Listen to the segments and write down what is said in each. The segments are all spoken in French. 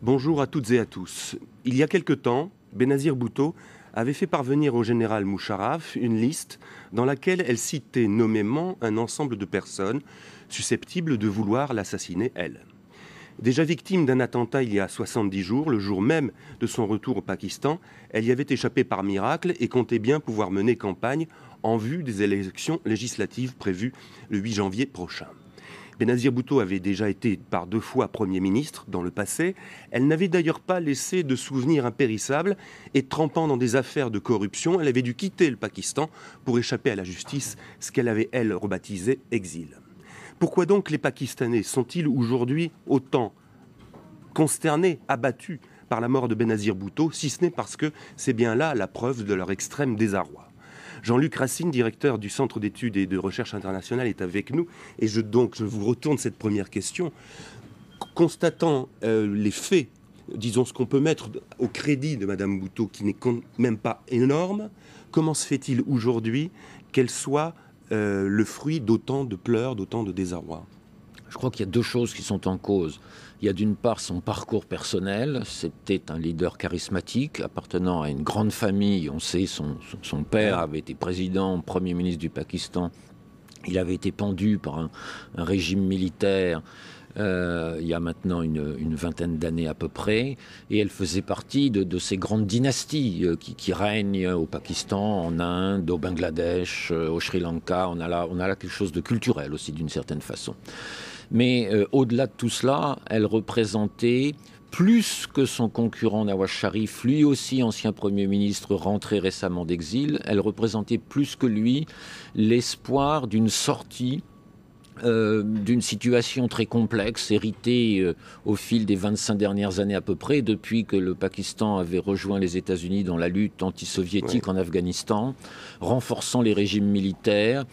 Bonjour à toutes et à tous. Il y a quelque temps, Benazir Bhutto avait fait parvenir au général Musharraf une liste dans laquelle elle citait nommément un ensemble de personnes susceptibles de vouloir l'assassiner elle. Déjà victime d'un attentat il y a 70 jours, le jour même de son retour au Pakistan, elle y avait échappé par miracle et comptait bien pouvoir mener campagne en vue des élections législatives prévues le 8 janvier prochain. Benazir Bhutto avait déjà été par 2 fois Premier ministre dans le passé. Elle n'avait d'ailleurs pas laissé de souvenirs impérissables et trempant dans des affaires de corruption, elle avait dû quitter le Pakistan pour échapper à la justice, ce qu'elle avait, elle, rebaptisé exil. Pourquoi donc les Pakistanais sont-ils aujourd'hui autant consternés, abattus par la mort de Benazir Bhutto, si ce n'est parce que c'est bien là la preuve de leur extrême désarroi? Jean-Luc Racine, directeur du Centre d'études et de recherche internationale, est avec nous. Et je vous retourne cette première question. Constatant les faits, disons ce qu'on peut mettre au crédit de Madame Bhutto, qui n'est quand même pas énorme, comment se fait-il aujourd'hui qu'elle soit le fruit d'autant de pleurs, d'autant de désarroi? Je crois qu'il y a 2 choses qui sont en cause. Il y a d'une part son parcours personnel. C'était un leader charismatique appartenant à une grande famille. On sait, son père avait été président, Premier ministre du Pakistan. Il avait été pendu par un régime militaire il y a maintenant une vingtaine d'années à peu près, et elle faisait partie de ces grandes dynasties qui règnent au Pakistan, en Inde, au Bangladesh, au Sri Lanka. On a là quelque chose de culturel aussi d'une certaine façon. Mais au-delà de tout cela, elle représentait plus que son concurrent Nawaz Sharif, lui aussi ancien Premier ministre rentré récemment d'exil, elle représentait plus que lui l'espoir d'une sortie d'une situation très complexe, héritée au fil des 25 dernières années à peu près, depuis que le Pakistan avait rejoint les États-Unis dans la lutte anti-soviétique en Afghanistan, renforçant les régimes militaires,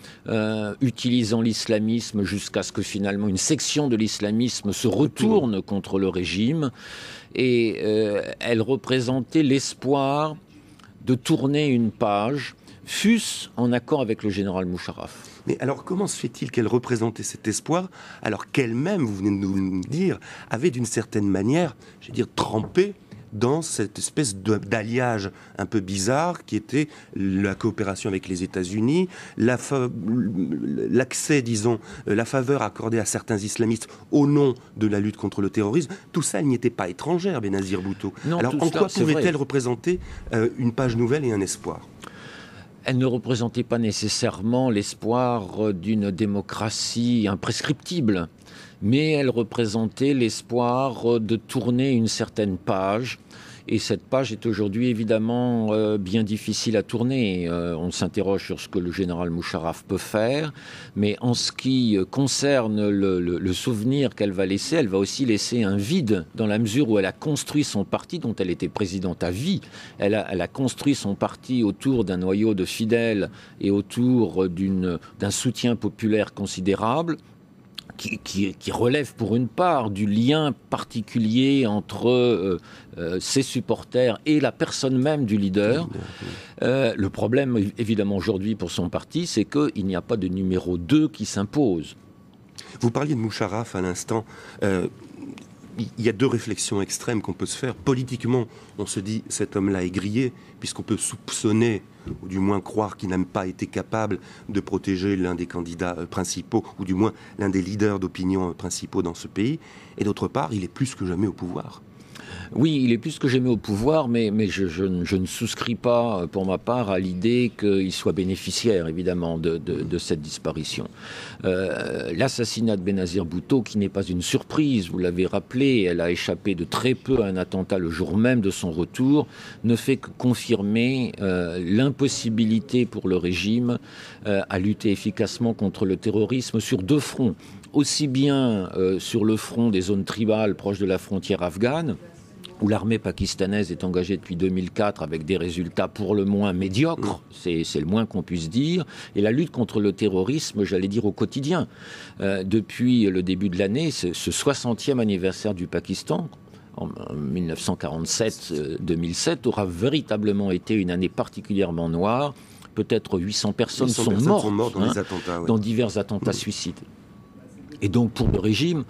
utilisant l'islamisme jusqu'à ce que finalement une section de l'islamisme se retourne contre le régime. Et elle représentait l'espoir de tourner une page, fût-ce en accord avec le général Musharraf. Mais alors, comment se fait-il qu'elle représentait cet espoir, alors qu'elle-même, vous venez de nous le dire, avait d'une certaine manière, trempé dans cette espèce d'alliage un peu bizarre qui était la coopération avec les États-Unis, l'accès, disons, la faveur accordée à certains islamistes au nom de la lutte contre le terrorisme. Tout ça, elle n'y était pas étrangère, Benazir Bhutto. Non, alors, en quoi pouvait-elle représenter une page nouvelle et un espoir ? Elle ne représentait pas nécessairement l'espoir d'une démocratie imprescriptible, mais elle représentait l'espoir de tourner une certaine page. Et cette page est aujourd'hui évidemment bien difficile à tourner. On s'interroge sur ce que le général Musharraf peut faire, mais en ce qui concerne le souvenir qu'elle va laisser, elle va aussi laisser un vide dans la mesure où elle a construit son parti, dont elle était présidente à vie. Elle a construit son parti autour d'un noyau de fidèles et autour d'un soutien populaire considérable. Qui relève pour une part du lien particulier entre ses supporters et la personne même du leader. Le problème, évidemment, aujourd'hui pour son parti, c'est qu'il n'y a pas de numéro 2 qui s'impose. Vous parliez de Musharraf à l'instant. Il y a 2 réflexions extrêmes qu'on peut se faire. Politiquement, on se dit cet homme-là est grillé, puisqu'on peut soupçonner, ou du moins croire qu'il n'a pas été capable de protéger l'un des candidats principaux, ou du moins l'un des leaders d'opinion principaux dans ce pays. Et d'autre part, il est plus que jamais au pouvoir. Oui, il est plus que jamais au pouvoir, mais je ne souscris pas, pour ma part, à l'idée qu'il soit bénéficiaire, évidemment, de cette disparition. L'assassinat de Benazir Bhutto, qui n'est pas une surprise, vous l'avez rappelé, elle a échappé de très peu à un attentat le jour même de son retour, ne fait que confirmer l'impossibilité pour le régime à lutter efficacement contre le terrorisme sur 2 fronts. Aussi bien sur le front des zones tribales proches de la frontière afghane, où l'armée pakistanaise est engagée depuis 2004 avec des résultats pour le moins médiocres, c'est le moins qu'on puisse dire, et la lutte contre le terrorisme, j'allais dire au quotidien. Depuis le début de l'année, ce 60e anniversaire du Pakistan, en 1947-2007, aura véritablement été une année particulièrement noire. Peut-être 800 personnes sont mortes dans les attentats, dans divers attentats suicides. Et donc pour le régime,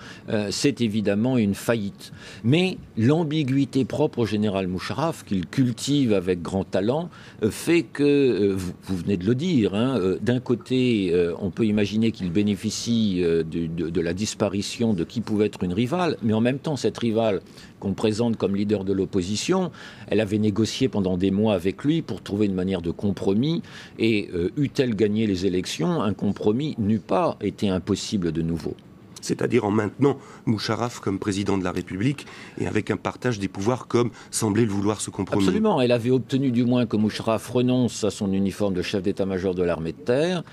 c'est évidemment une faillite. Mais l'ambiguïté propre au général Moucharaf, qu'il cultive avec grand talent, fait que, vous venez de le dire, d'un côté, on peut imaginer qu'il bénéficie de la disparition de qui pouvait être une rivale, mais en même temps, cette rivale qu'on présente comme leader de l'opposition, elle avait négocié pendant des mois avec lui pour trouver une manière de compromis, et eût-elle gagné les élections, un compromis n'eût pas été impossible de nouveau. C'est-à-dire en maintenant Moucharaf comme président de la République et avec un partage des pouvoirs comme semblait le vouloir ce compromis. Absolument, elle avait obtenu du moins que Moucharaf renonce à son uniforme de chef d'état-major de l'armée de terre.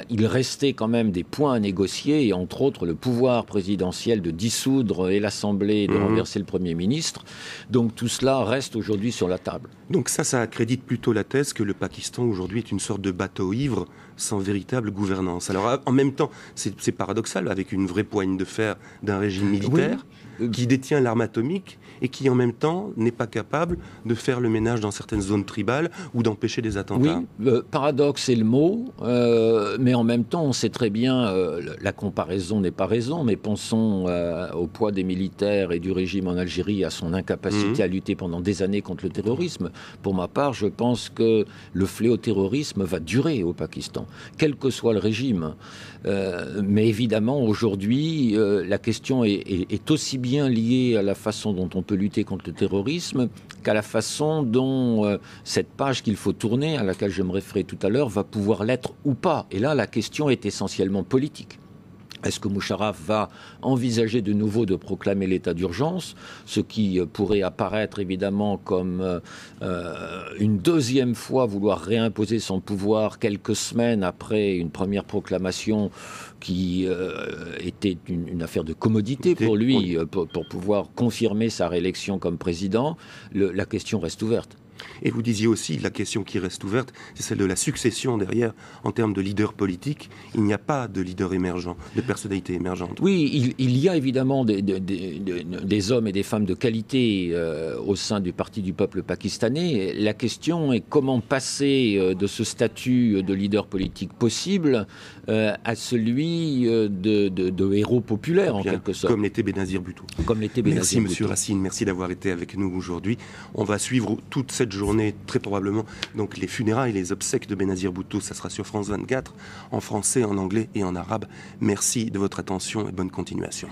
Il restait quand même des points à négocier et entre autres le pouvoir présidentiel de dissoudre et l'Assemblée et de renverser le Premier ministre. Donc tout cela reste aujourd'hui sur la table. Donc ça accrédite plutôt la thèse que le Pakistan aujourd'hui est une sorte de bateau ivre sans véritable gouvernance. Alors en même temps, c'est paradoxal avec une vraie poigne de fer d'un régime militaire qui détient l'arme atomique et qui en même temps n'est pas capable de faire le ménage dans certaines zones tribales ou d'empêcher des attentats. Oui, paradoxe c'est le mot, mais en même temps on sait très bien, la comparaison n'est pas raison, mais pensons au poids des militaires et du régime en Algérie, à son incapacité à lutter pendant des années contre le terrorisme. Pour ma part, je pense que le fléau terrorisme va durer au Pakistan, quel que soit le régime. Mais évidemment, aujourd'hui, la question est aussi bien liée à la façon dont on peut lutter contre le terrorisme qu'à la façon dont cette page qu'il faut tourner, à laquelle je me référais tout à l'heure, va pouvoir l'être ou pas. Et là, la question est essentiellement politique. Est-ce que Moucharaf va envisager de nouveau de proclamer l'état d'urgence, ce qui pourrait apparaître évidemment comme une deuxième fois vouloir réimposer son pouvoir quelques semaines après une première proclamation qui était une affaire de commodité pour lui, pour pouvoir confirmer sa réélection comme président. La question reste ouverte. Et vous disiez aussi, la question qui reste ouverte, c'est celle de la succession derrière, en termes de leader politique. Il n'y a pas de leader émergent, de personnalité émergente. Oui, il y a évidemment des hommes et des femmes de qualité au sein du Parti du peuple pakistanais. La question est comment passer de ce statut de leader politique possible à celui de héros populaire, en quelque sorte. Comme l'était Benazir Bhutto. Merci, Monsieur Racine. Merci d'avoir été avec nous aujourd'hui. On va suivre toute cette journée, très probablement, donc les funérailles et les obsèques de Benazir Bhutto. Ça sera sur France 24, en français, en anglais et en arabe. Merci de votre attention et bonne continuation.